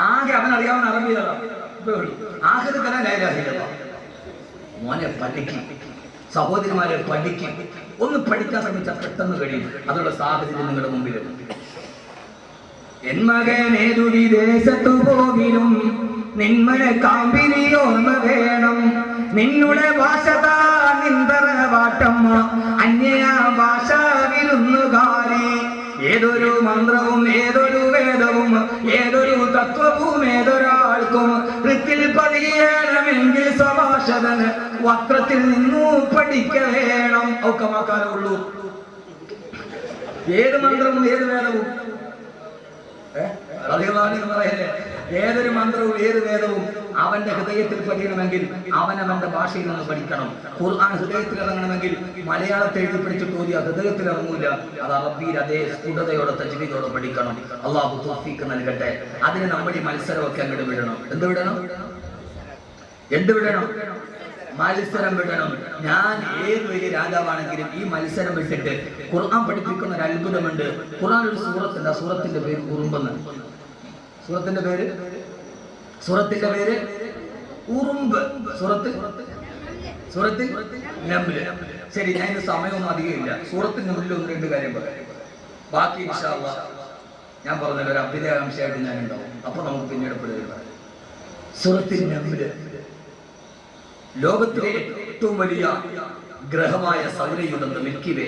ആകെ അവനറിയാവുന്ന അറബിയാണ്. ആഖിറത്തല ലാ ഇലാഹ ഇല്ലല്ലാഹ്. മോനെ പഠിക്കും, സഹോദരിമാരെ പഠിക്കും. ഒന്ന് പഠിക്കാൻ ശ്രമിച്ചാൽ പെട്ടെന്ന് കഴിയും. അതുള്ള സാഹചര്യം നിങ്ങളുടെ മുമ്പിലുണ്ട്. എൻ മകനേതു വിദേശത്തു പോകിലും നിന്മനെ കാമ്പിനി ഓർമ്മ വേണം. നിന്നുടെ ഭാഷ നിന്തറവാട്ടമ്മ അന്യ ഭാഷ വിരുന്നുകാരി. ഏതൊരു മന്ത്രവും ഏതൊരു വേദവും ഏതൊരു തത്വവും ഏതൊരാൾക്കും വൃത്തിൽ പതിയണമെങ്കിൽ സ്വഭാഷതന് വക്രത്തിൽ നിന്നു പഠിക്ക വേണം. ഒക്കെ വാക്കാനുള്ളൂ. ഏത് മന്ത്രവും ഏത് വേദവും പറയല്ലേ, ഏതൊരു മന്ത്രവും ഏത് വേദവും അവന്റെ ഹൃദയത്തിൽ പഠിക്കണമെങ്കിൽ അവനവന്റെ ഭാഷയിൽ നിന്ന് പഠിക്കണം. ഖുർആൻ ഹൃദയത്തിൽ ഇറങ്ങണമെങ്കിൽ മലയാളത്തെ എഴുതി പിടിച്ചിട്ട് ഓതിയ ഹൃദയത്തിൽ ഇറങ്ങൂല. അത് അറബിയിൽ അതേ സ്ഫുടതയോടെ തജ്വീദോടെ പഠിക്കണം. അള്ളാഹു തൗഫീഖ് നൽകട്ടെ. അതിന് നമ്മൾ ഈ മത്സരമൊക്കെ അങ്ങോട്ട് വിടണം. എന്ത് വിടണം? മത്സരം വിടണം. ഞാൻ ഏത് വലിയ രാജാവാണെങ്കിലും ഈ മത്സരം വിട്ടിട്ട് ഖുർആൻ പഠിപ്പിക്കുന്ന ഒരു അത്ഭുതമുണ്ട്. ഖുർആൻ ഒരു സൂറത്തുണ്ട്. ആ സൂറത്തിന്റെ പേര് ഉറുമ്പെന്ന്. സൂറത്തിന്റെ പേര് ഉറുമ്പ്. സൂറത്തിൽ നംല്. ശരി, ഞാൻ ഇന്ന് സമയമൊന്നും അധികമില്ല. സൂറത്തിന്റെ മുന്നിൽ ഒന്ന് രണ്ട് കാര്യം പറയാം. ബാക്കി ഇൻഷാ അല്ലാഹ് ഞാൻ പറഞ്ഞല്ലോ ഒരു അഭ്യുദയാകാംക്ഷയായിട്ട് ഞാൻ ഉണ്ടാവും. അപ്പൊ നമുക്ക് പിന്നീട് പറയാം. സൂറത്തിൽ നംല് ലോകത്തിലെ ഏറ്റവും വലിയ ഗ്രഹമായ സൗരയൂഥം മിൽക്കി വേ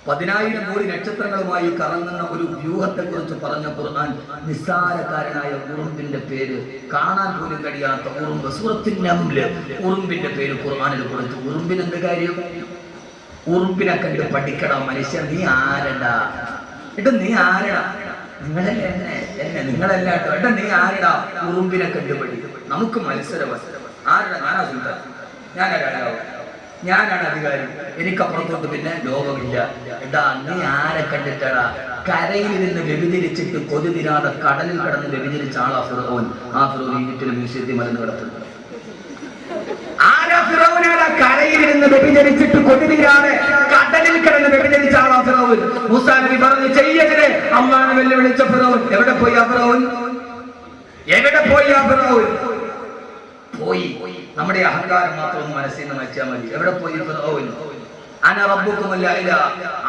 10,000 കോടി നക്ഷത്രങ്ങളുമായി കറങ്ങുന്ന ഒരു വ്യൂഹത്തെ കുറിച്ച് പറഞ്ഞ ഖുർആൻ നിസ്സാരക്കാരനായ ഉറുമ്പിന്റെ പേര്, കാണാൻ പോലും കഴിയാത്ത ഉറുമ്പ്, സൂറത്തുൻ നംല്, ഉറുമ്പിന്റെ പേര് ഖുർആനിൽ കൊടുത്തു. ഉറുമ്പിന് എന്ത് കാര്യം? ഉറുമ്പിനെ കണ്ട് പഠിക്കണം മനുഷ്യൻ. നീ ആരടാ? നീ ആരടാ? നിങ്ങളല്ല കേട്ടോ. നീ ആരടാ? ഉറുമ്പിനെ കണ്ട് പഠിക്കും. നമുക്ക് മത്സരം. ആരടാ? ഞാനാ സുൽത്താൻ, ഞാനാ രാജാവ്, ഞാനാണ് അധികാരി, എനിക്കപ്പുറത്തോട്ട് പിന്നെ ലോകമില്ല. എടാ, നീ ആരെ കണ്ടിട്ടടാ? കരയിൽ നിന്ന് വ്യഭിചരിച്ചിട്ട് കൊതി തിരാതെ കടലിൽ കിടന്ന് വ്യഭിചരിച്ച ആളാ ഫിറഔൻ. ആ ഫിറഔൻ ഈജിപ്തിലെ മ്യൂസിയത്തിൽ മലന്ന് കിടപ്പുണ്ട്. ആരാ ഫിറഔൻ? കരയിൽ നിന്ന് വ്യഭിചരിച്ചിട്ട് കൊതി തിരാതെ കടലിൽ കിടന്ന് വ്യഭിചരിച്ച ആളാ ഫിറഔൻ. മൂസാ നബി പറഞ്ഞു ചെയ്യരുത്. അല്ലാഹുവിനെ വെല്ലുവിളിച്ച ഫിറഔൻ എവിടെ പോയി? നമ്മുടെ അഹങ്കാരം മാത്രം ഒന്ന് മനസ്സിൽ നിന്ന് വെച്ചാൽ മതി. എവിടെ പോയി? അന റബ്ബുക്കുമുൽ അഅ്ലാ.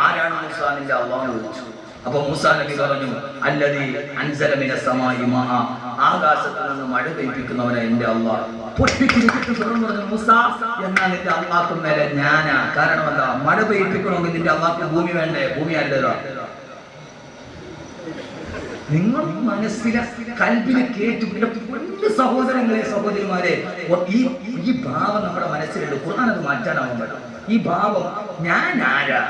ആരാണ് മൂസാ നബി? അല്ലാഹു വിളിച്ചു. അപ്പോൾ മൂസാ നബി പറഞ്ഞു അല്ലദീ അൻസല മിനസ് സമാഇ മാഅ. ആകാശത്തിൽ നിന്ന് മഴ പെയ്യിക്കുന്നവനാ എൻ്റെ അല്ലാഹ്. പൊട്ടിച്ചിരിച്ചിട്ട് ഫിറഔൻ പറഞ്ഞു മൂസാ, എന്നാൽ നിന്റെ അല്ലാഹുവിന്റെ മേലെ ഞാനാ. കാരണം എന്താ? മഴ പെയ്യിക്കണമെങ്കിൽ നിന്റെ അല്ലാഹുവിന് ഭൂമി വേണ്ടേ? ഭൂമി ആരുടേതാ? നിങ്ങൾ മനസ്സിലെ കൽബിനെ കേട്ടു. സഹോദരങ്ങളെ, സഹോദരിമാരെ, ഈ ഭാവം നമ്മുടെ മനസ്സിലുണ്ട്. ഖുർആൻ അത് മാറ്റാനാവും വേണം. ഈ ഭാവം ഞാൻ ആരാ?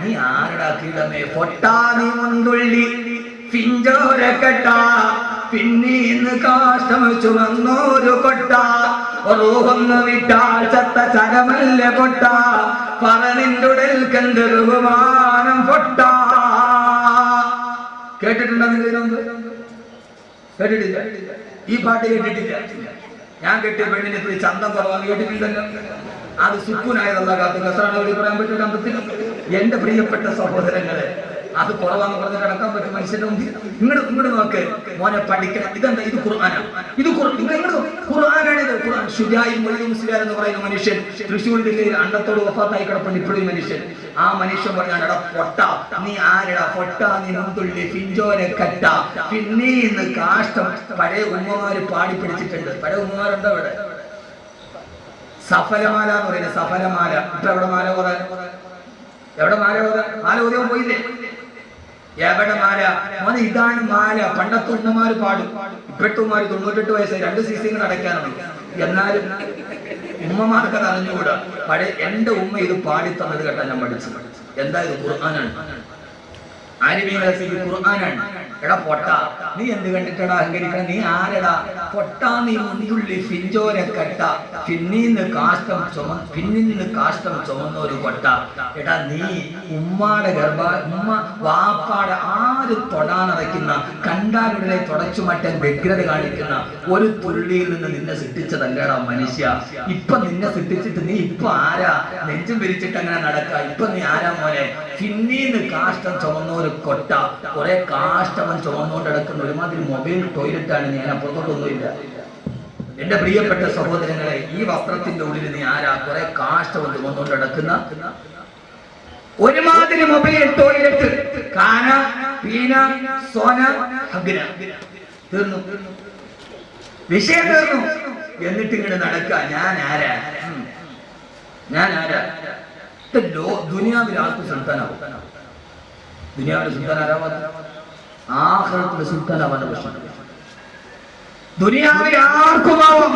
നീ ആരടാ? കീടമേ പൊട്ടാ നീ മുന്തുള്ളി പിഞ്ചോര കെട്ട പിന്നീന്ന് കാഷ്ടം ചുമന്നോരു കൊട്ട റൂഹൊന്ന് വിട്ടാൽ ചത്ത ചരമല്ല കൊട്ട പറനിന്റുടൽ കണ്ട് ബഹുമാനം പൊട്ട. കേട്ടിട്ടുണ്ടോ? കേട്ടിട്ടില്ല? ഈ പാട്ട് കേട്ടിട്ടില്ല? ഞാൻ കെട്ടിയ പെണ്ണിനെ പോയി ചന്തം കുറവാന്ന് കേട്ടിട്ടില്ലല്ലോ. അത് സുക്കൂനായതല്ല കാത്തു കസറാണ് പറയാൻ പറ്റില്ല. അമ്പത്തിൽ എന്റെ പ്രിയപ്പെട്ട സഹോദരങ്ങളെ, അത് കുറവാന്ന് പറഞ്ഞ് കിടക്കാൻ പറ്റും മനുഷ്യന്റെ മുമ്പിൽ? ഇങ്ങോട്ട് നോക്ക് മോനെ, പഠിക്കണം. ഇതെന്താ? ഇത് ഖുർആനാണ്. ഖുർആനാണിത്. ഖുർആൻ. ഷുജാഇ മുസ്ലിയാർ എന്ന് പറയുന്ന മനുഷ്യൻ തൃശ്ശൂർ ജില്ലയിൽ അണ്ടത്തോട് വഫാത്തായി കിടപ്പുണ്ട് ഇപ്പോഴും മനുഷ്യൻ. ആ മനുഷ്യൻ പറഞ്ഞാണ്, എടാ പൊട്ട, നീ ആരടാ? പൊട്ട നീ മുന്തുള്ളി പിഞ്ചോര കെട്ട പിന്നീന്ന് കാഷ്ടം. പഴയ ഉമ്മമാര് പാടി പിടിച്ചിട്ടുണ്ട്. പഴയ ഉമ്മമാരുണ്ടോ ഇവിടെ? സഫലമാല എന്ന് പറയുന്നത്. സഫലമാല. ഇപ്പൊ എവിടെ മാല ഓതാൻ? മാല ഓതിയാൻ പോയില്ലേ? എവിടെ മാല? മോനെ, ഇതാണ് മാല. പണ്ടത്തെ ഉമ്മമാര് പാടും. ഇപ്പോഴത്തെ ഉമ്മമാര് 98 വയസ്സായി 2 സീസിങ്ങൾ അടയ്ക്കാനാണ്. എന്നാലും ഉമ്മമാർക്ക് അത് അറിഞ്ഞുകൂടാ. പഴയ എന്റെ ഉമ്മ ഇത് പാടി തന്നത് കേട്ടാ ഞാൻ പഠിച്ചത്. എന്താ ഇത്? ഖുർആനാണ്. ഖുർആനാണ്. എടാ പൊട്ട, നീ എന്ത് കണ്ടിട്ടടാ അഹങ്കരിക്കണം? നീ ആരടാ? പൊട്ട നീ മുന്തുള്ളി പിഞ്ചോര കെട്ട പിന്നീന്ന് കാഷ്ടം ചുമന്നൊരു കൊട്ട. എടാ, നീ ഉമ്മാടെ ഉമ്മ വാപ്പാടെ ആര് തൊടാനറയ്ക്കുന്ന കണ്ടാലുടനെ തുടച്ചു മാറ്റാൻ വ്യഗ്രത കാണിക്കുന്ന ഒരു തുള്ളിയിൽ നിന്ന് നിന്നെ സൃഷ്ടിച്ചതല്ലേടാ മനുഷ്യ. ഇപ്പൊ നിന്നെ സൃഷ്ടിച്ചിട്ട് നീ ഇപ്പൊ ആരാ? നെഞ്ചും വിരിച്ചിട്ട് അങ്ങനെ നടക്ക. ഇപ്പൊ നീ ആരാ മോനെ? പിന്നീന്ന് കാഷ്ടം ചുമന്നൊരു ഒരു കൊട്ട, കുറെ കാഷ്ടവൻ ചുമന്നുകൊണ്ട് കിടക്കുന്ന ഒരുമാതിരി മൊബൈൽ ടോയ്ലറ്റാണ്. ഞാൻ അപ്പുറത്തോട്ടൊന്നുമില്ല. എന്റെ പ്രിയപ്പെട്ട സഹോദരങ്ങളെ, ഈ വസ്ത്രത്തിന്റെ ഉള്ളിൽ നീ ആരാ? കുറെ കാഷ്ടവൻ ചുമന്നുകൊണ്ട് കിടക്കുന്ന ഒരുമാതിരി മൊബൈൽ ടോയ്ലറ്റ്. കാന പീന സോന ഹഗ്ന. തീർന്നു, വിഷയം തീർന്നു. എന്നിട്ട് ഇങ്ങനെ നടക്കുക. ഞാൻ ആരാ? ദുനിയാവിൽ ആർക്ക് സുൽത്താനാവും? ദുനിയാവിലെ സുൽത്താൻ ആരാവാത്ത? ആഖിറത്തിലെ സുൽത്താനാവാന്റെ പ്രശ്നം. ദുനിയാവിൽ ആർക്കുമാവും,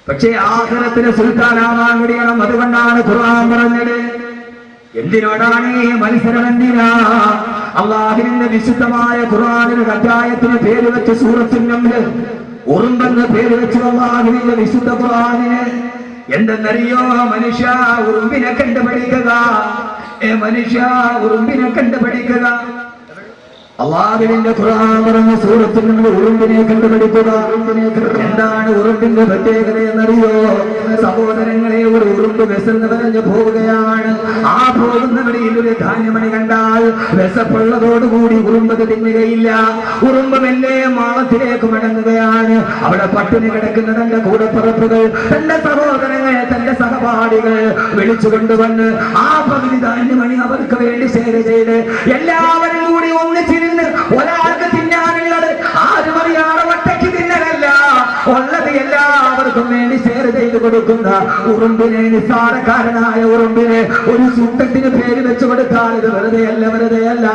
പക്ഷേ ആഖിറത്തിലെ സുൽത്താനാവാൻ കഴിയണം. അതുകൊണ്ടാണ് ഖുർആൻ പറഞ്ഞത്. എന്തിനോടാണ് ഈ മത്സരം? എന്തിനാ? അല്ലാഹുവിന്റെ വിശുദ്ധമായ ഖുർആനിന് അധ്യായത്തിന് പേര് വെച്ച് സൂറത്തുൻ നംൽ, ഉറുമ്പെന്ന് പേര് വെച്ച് അല്ലാഹുവിന്റെ വിശുദ്ധ ഖുർആനിന്. എന്തെന്നറിയോ? മനുഷ്യ ഉറുമ്പിനെ കണ്ടുപിടിക്കുക. മനുഷ്യ ഉറുമ്പിനെ കണ്ടുപിടിക്കുക. അല്ലാഹുവിന്റെ ഖുർആൻ പറഞ്ഞ സൂറത്തിൽ നിന്ന് ഉറുമ്പിനെ കണ്ടുപിടിക്കുക. എന്താണ് ഉറുമ്പിന്റെ പ്രത്യേകത എന്നറിയോ? സഹോദരങ്ങളെ, ഒരു ഉറുമ്പ് വിശന്ന് പറഞ്ഞ് പോവുകയാണ്. ആ പോകുന്ന വഴിയിൽ ഒരു ധാന്യമണി കണ്ടാൽ വിശപ്പുള്ളതോടുകൂടി ഉറുമ്പ് തിന്നുകയില്ല. ഉറുമ്പ് മെല്ലെ മാളത്തിലേക്ക് മടങ്ങുകയാണ്. അവിടെ പട്ടിണി കിടക്കുന്ന തന്റെ കൂടപ്പറപ്പുകൾ, തന്റെ സഹോദരങ്ങൾ, തന്റെ സഹപാഠികൾ വിളിച്ചു കൊണ്ടുവന്ന് ആ പകുതി ധാന്യമണി അവർക്ക് വേണ്ടി ഷെയർ ചെയ്ത് എല്ലാവരും കൂടി ഒന്നിച്ചിരുന്ന് ഒരാൾക്ക് തിന്നാനുള്ളത് ആരും അറിയാതെ ഒറ്റയ്ക്ക് തിന്നലല്ല, ഉള്ളത് എല്ലാവർക്കും വേണ്ടി ഷെയർ ചെയ്ത് കൊടുക്കുന്ന ഉറുമ്പിനെ, നിസ്സാരക്കാരനായ ഉറുമ്പിനെ ഒരു സൂട്ടത്തിന് പേര് വെച്ചു കൊടുത്താൽ ഇത് വെറുതെയല്ല, വെറുതെയല്ല.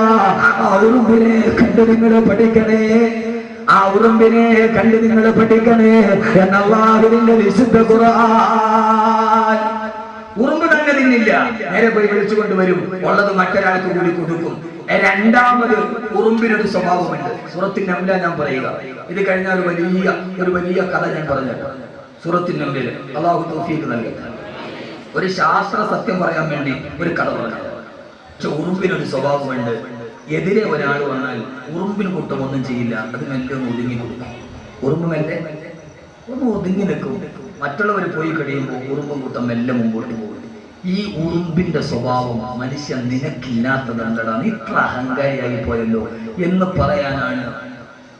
ആ ഉറുമ്പിനെ കണ്ടു നിങ്ങൾ പഠിക്കണേ. ആ ഉറുമ്പിനെ കണ്ടു നിങ്ങൾ പഠിക്കണേ എന്ന് അല്ലാഹുവിന്റെ വിശുദ്ധ ഖുർആൻ. ഉറുമ്പ് തന്നെ തിന്നില്ല, നേരെ പോയി വിളിച്ചുകൊണ്ട് വരും. ഉള്ളത് മറ്റൊരാൾക്ക് കൂടി കൊടുക്കും. രണ്ടാമത് ഉറുമ്പിനൊരു സ്വഭാവമുണ്ട്. സൂറത്തുൻ നംല ഞാൻ പറയുക. ഇത് കഴിഞ്ഞ ഒരു വലിയ കഥ ഞാൻ പറഞ്ഞു. സൂറത്തുൻ നംലിൽ അല്ലാഹു തൗഫീഖ് നൽകി. ഒരു ശാസ്ത്ര സത്യം പറയാൻ വേണ്ടി ഒരു കഥ പറഞ്ഞു. പക്ഷെ ഉറുമ്പിനൊരു സ്വഭാവമുണ്ട്. എതിരെ ഒരാൾ വന്നാൽ ഉറുമ്പിന് കൂട്ടം ഒന്നും ചെയ്യില്ല, അത് മെല്ലെ ഒന്ന് ഒതുങ്ങി കൊടുക്കും. ഉറുമ്പ് മെല്ലെ ഒന്ന് ഒതുങ്ങി നിൽക്കും. മറ്റുള്ളവർ പോയി കഴിയുമ്പോൾ ഉറുമ്പും കൂട്ടം മെല്ലെ മുമ്പോട്ട് പോകും. ഈ ഉറുമ്പിന്റെ സ്വഭാവം മനുഷ്യൻ നിനക്കില്ലാത്തതല്ലടാ, നീ ഇത്ര അഹങ്കാരിയായി പോയല്ലോ എന്ന് പറയാനാണ്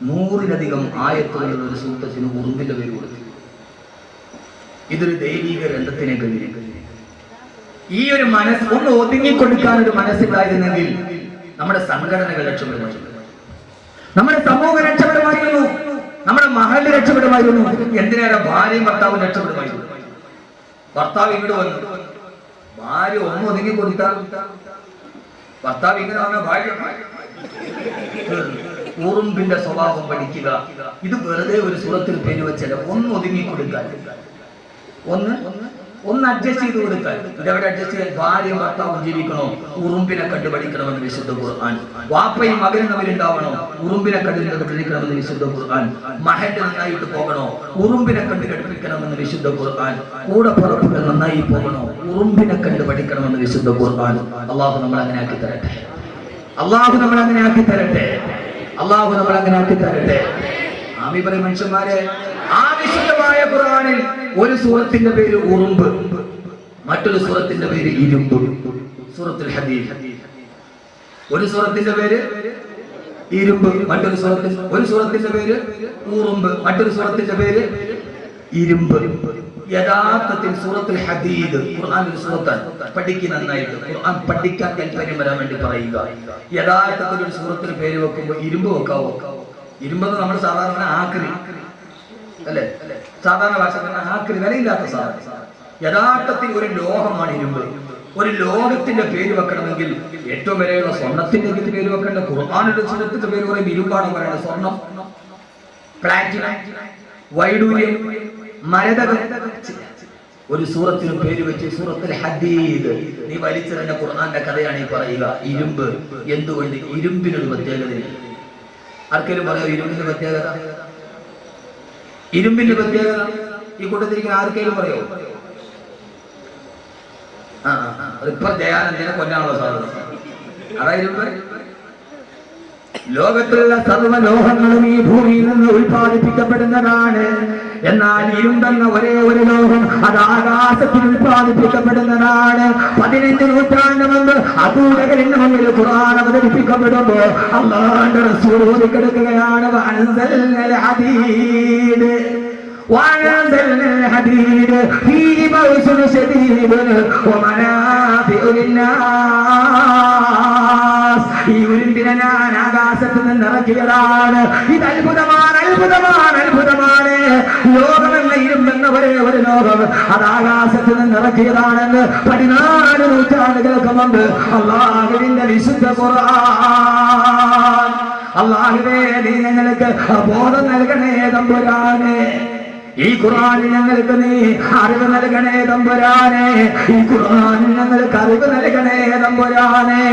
100-ലധികം ആയത്തുകളുള്ള ഒരു സൂക്തത്തിന് ഉറുമ്പിന്റെ പേര് കൊടുത്തു. ഇതൊരു ദൈവിക രംഗത്തിനെ കഴിഞ്ഞു. ഈ ഒരു മനസ്സ് ഒന്ന് ഒതുങ്ങിക്കൊടുക്കാൻ ഒരു മനസ്സിലായിരുന്നെങ്കിൽ നമ്മുടെ സംഘടനകൾ രക്ഷപ്പെടുമായിരുന്നു, നമ്മുടെ സമൂഹം രക്ഷപ്പെടുമായിരുന്നു, നമ്മുടെ മഹല്ല് രക്ഷപ്പെടുമായിരുന്നു. എന്തിനേറെ ഭാര്യയും ഭർത്താവും രക്ഷപ്പെടുമായിരുന്നു. ഭർത്താവ് ഇങ്ങോട്ട് വന്നു, ഭാര്യ ഒന്ന് ഒതുങ്ങി കൊടുത്താൽ ഭർത്താവ് ഇങ്ങനെ വന്ന ഭാര്യ ഉറുമ്പിന്റെ സ്വഭാവം പഠിക്കുക. ഇത് വെറുതെ ഒരു സൂറത്തിൽ പേര് വെച്ചല്ല, ഒന്ന് ഒതുങ്ങി കൊടുക്കാൻ, ഒന്ന് അഡ്ജസ്റ്റ് ചെയ്ത് കൊടുക്കാൻ. ഇതെവിടെ അഡ്ജസ്റ്റ് ചെയ്യാൻ? ഭാര്യയും ഭർത്താവും ജീവിക്കണോ? ഉറുമ്പിനെ കണ്ടുപഠിക്കണമെന്ന് വിശുദ്ധ ഖുർആൻ. വാപ്പയും മകനും തമ്മിലുണ്ടാവണോ? ഉറുമ്പിനെ കണ്ടുപഠിക്കണമെന്ന് വിശുദ്ധ ഖുർആൻ. മഹല്ല് നന്നായിട്ട് പോകണോ? ഉറുമ്പിനെ കണ്ടുപഠിക്കണമെന്ന് വിശുദ്ധ ഖുർആൻ. കൂടപ്പുറപ്പുകൾ നന്നായി പോകണോ? ഉറുമ്പിനെ കണ്ടുപഠിക്കണമെന്ന് വിശുദ്ധ ഖുർആൻ. അള്ളാഹു നമ്മൾ അങ്ങനെ ആക്കി തരട്ടെ. അള്ളാഹു നമ്മൾ അങ്ങനെ ആക്കി തരട്ടെ. അള്ളാഹു നമ്മൾ അങ്ങനെ ആക്കി തരട്ടെ. ആമീൻ പറയും മനുഷ്യന്മാരെ. ആ വിശുദ്ധമായ ഖുർആനിൽ ഒരു സൂറത്തിന്റെ പേര് ഉറുമ്പ്, മറ്റൊരു സൂറത്തിന്റെ പേര് ഇരുമ്പ്. സൂറത്തുൽ ഹദീദ്. ഒരു സൂറത്തിന്റെ പേര് ഇരുമ്പ്, മറ്റൊരു സൂറത്തിന്റെ പേര് ഉറുമ്പ്, മറ്റൊരു സൂറത്തിന്റെ പേര് ഇരുമ്പ്. യഥാർത്ഥത്തിൽ സൂറത്തുൽ ഹദീദ് ഖുർആനിൽ സൂറത്താണ്. പഠിക്കുക നന്നായിട്ട്. ഖുർആൻ പഠിക്കാൻ താല്പര്യം വരാൻ വേണ്ടി പറയുക. യഥാർത്ഥത്തിൽ ഒരു സൂറത്തിന് പേര് വെക്കുമ്പോൾ ഇരുമ്പ് വെക്കാവോ? ഇരുമ്പെന്ന് നമ്മൾ സാധാരണ ആക്രി അല്ലെ, സാധാരണ ഭാഷ ആക്രി, വിലയില്ലാത്ത സാധനം. യഥാർത്ഥത്തിൽ ഒരു ലോഹമാണ് ഇരുമ്പ്. ഒരു ലോകത്തിന്റെ പേര് വെക്കണമെങ്കിൽ ഏറ്റവും വിലയുള്ള സ്വർണത്തിന്റെ പേര് വെക്കേണ്ട. ഖുർആനിന്റെ സൂറത്തിന്റെ പേര് പറയും ഇരുമ്പാണ് പറയേണ്ടത്. സ്വർണം, പ്ലാറ്റിനം, വൈഡൂര്യം, മരതകം. ഒരു സൂറത്തിന് പേര് വെച്ച് സൂറത്തുൽ ഹദീദ്. നീ വലിച്ചെറിഞ്ഞ ഖുർആന്റെ കഥയാണ് ഈ പറയുക. ഇരുമ്പ്. എന്തുകൊണ്ട്? ഇരുമ്പിനൊരു പ്രത്യേകതയില്ല. ആർക്കെങ്കിലും പറയാം ഇരുമ്പിന്റെ പ്രത്യേകത? ഇരുമ്പിന്റെ പ്രത്യേകത ഈ കൂട്ടത്തിരിക്കുന്ന ആർക്കെങ്കിലും പറയോ? ഇപ്പൊ ദയാനന്ദനെ കൊല്ലാനുള്ള സാധ്യത. അതായത് ലോകത്തുള്ള സർവ്വലോഹങ്ങളും ഈ ഭൂമിയിൽ നിന്ന് ഉത്പാദിപ്പിക്കപ്പെടുന്നതാണ്. എന്നാൽ ഇരുണ്ടെന്ന ഒരേ ഒരു ലോകം അത് ആകാശത്തിൽ ഉത്പാദിപ്പിക്കപ്പെടുന്നതാണ്. 15 നൂറ്റാണ്ട് മുമ്പ് അബൂജഹലിന്റെ മുമ്പിൽ ഖുർആൻ അവതരിപ്പിക്കപ്പെടുമ്പോ അല്ലാഹുവിന്റെ റസൂൽ ഓതിക്കെടുക്കുകയാണ് വഅൻസൽനൽ ഹദീദ് وأنزلنا الحديد فيه بأس شديد ومنافع للناس. ഈ ഉരുണ്ടിനെ ഞാൻ ആകാശത്ത് നിന്ന് ഇറക്കിയതാണ്. ഇത് അത്ഭുതമാണ്, അത്ഭുതമാണ്, അത്ഭുതമാണ്. ലോകമെന്ന ഇരുമ്പെന്ന ഒരേ ഒരു ലോകം അത് ആകാശത്ത് നിന്ന് ഇറക്കിയതാണെന്ന് 14 നൂറ്റാണ്ടുകൾക്ക് മുമ്പ് അല്ലാഹുവിന്റെ വിശുദ്ധ ഖുർആൻ. അല്ലാഹുവേ, നീ ഞങ്ങൾക്ക് ബോധം നൽകണേ തമ്പുരാനെ. ഈ ഖുർആനിൽ ഞങ്ങൾക്ക് നീ അറിവ് നൽകണേ തമ്പുരാനെ. ഈ ഖുർആനിൽ ഞങ്ങൾക്ക് അറിവ് നൽകണേ തമ്പുരാനെ.